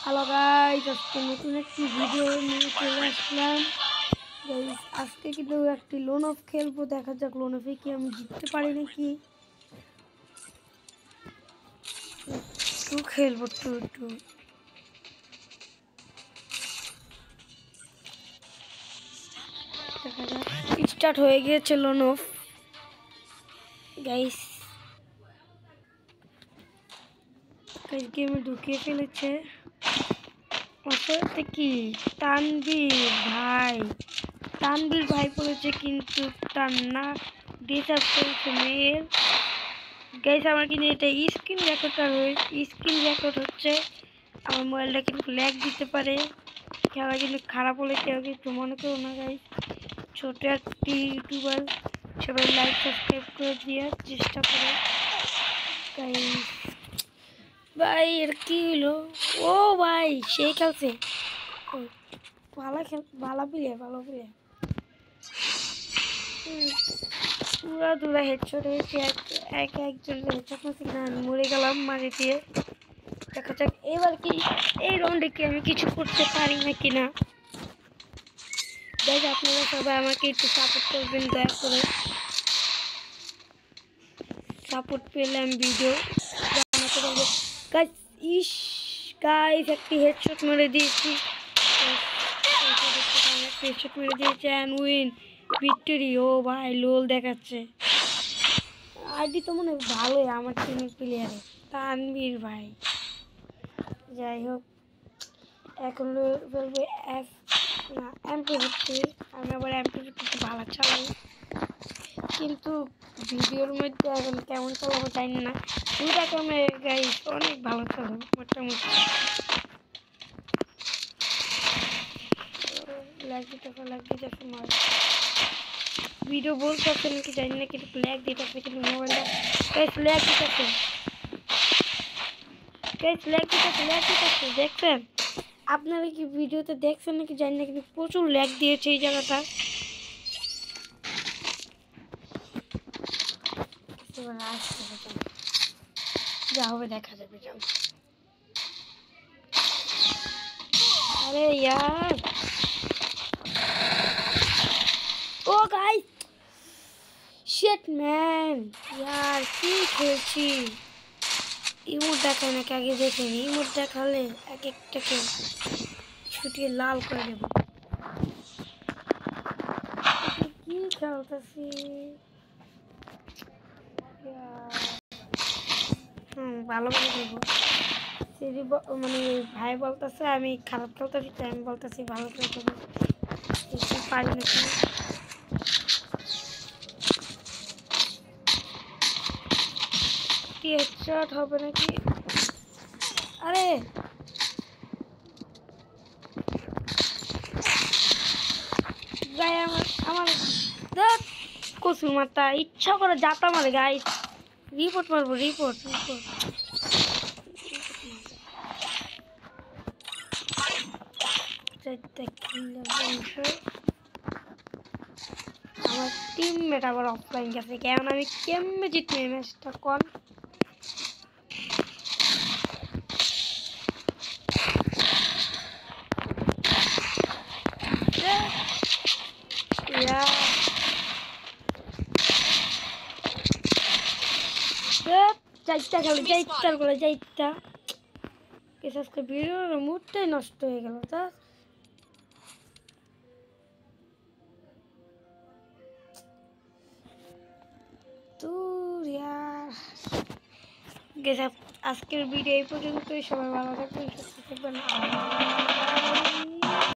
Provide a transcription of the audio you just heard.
Hello guys, আজকে নতুন একটি ভিডিও নিয়ে চলে আসলাম। গাইস আজকে কিন্তু একটি লোন অফ খেলবো, দেখা যাক লোন অফে কি আমি জিততে পারি নাকি। একটু খেলবো একটু দেখা যাক। স্টার্ট হয়ে গিয়েছে লোন অফ গাইস। গেমে ঢুকিয়ে ফেলেছে কি তানবীর ভাই বলেছে, কিন্তু তার না ডিসার্ভ করেছে মেয়ের। গাইস আমার কিন্তু এটা স্ক্রিন রেকর্ড হচ্ছে। আমার মোবাইলটা কিন্তু ল্যাগ দিতে পারে, খেলা কিন্তু খারাপ হলে কেউ কিন্তু মনে করো না গাইস। ছোট একটি ইউটিউবার, সবাই লাইক সাবস্ক্রাইব করে দেওয়ার চেষ্টা করে গাইস। ভাই এর কি হলো? ও ভাই সেই খেলছে, ভালো প্লেয়ার পুরা দুরা হেডশট হয়েছে। একজন হেডশট মারছে কিনা, আমি মরে গেলাম মারি দিয়ে। দেখা যাক এবার কি এই রাউন্ডে কি আমি কিছু করতে পারি না কিনা। দেখ আপনারা সবাই আমাকে একটু সাপোর্ট করবেন দয়া করে। সাপোর্ট পেলে আমি ভিডিও বানাতে পারবো গাইস। গাইস একটি হেডশট মেরে দিয়েছি, অ্যান্ড উইন ভিক্টরি। ও ভাই লোল দেখাচ্ছে, আইডি তো মনে হয় ভালোই আমার টিমের প্লেয়ারে, তানবীর ভাই। যাই হোক এখন বলবো MP50। আমি আবার MP50 ভালো চালাই, কিন্তু ভিডিওর মধ্যে এখন কেমন চালাবো জানি না। দুটা ক্যামেরা গাইস অনেক ভালো চালাবো মোটামুটি। লাগিয়ে মার ভিডিও বলতে আছে নাকি জানি না, কিন্তু ল্যাগ দিতেছে, কিন্তু মোবাইলটা গাইস ল্যাগ দিতেছে দেখছেন আপনারা কি ভিডিওতে দেখছেন নাকি জানি না, কিন্তু প্রচুর ল্যাগ দিয়েছে এই জায়গাটা। যা হবে দেখা যাবে। যাও আরে यार ও গাইস শিট ম্যান यार কি খেলছি। ইমোট দেখায় নাকি আগে দেখেনি, ইমোট দেখালে এক একটাকে ছুটিয়ে লাল করে দেব। কি খেলতেছি ভালো করে দেবো। মানে ভাই বলতেছে আমি খারাপ খেলতেছি, আমি বলতেছি ভালো করে দেবো, পারি নাকি। কি হেডশট হবে নাকি? আরে গাই আমার কচু মাথা ইচ্ছা করে যাতা মারে গাইস। রিপোর্ট মারবো, রিপোর্ট আমার টিমমেট আবার অফলাইন গেছে, কেমন আমি কেমনে জিতবো এই ম্যাচটা কন। চারটা খেলো, চারটার করে চারটা আজকে ভিডিওর মুডটাই নষ্ট হয়ে গেল। তা আজকের ভিডিও এই পর্যন্তই। সবাই ভালো থাকবেন, সুস্থ থাকবেন।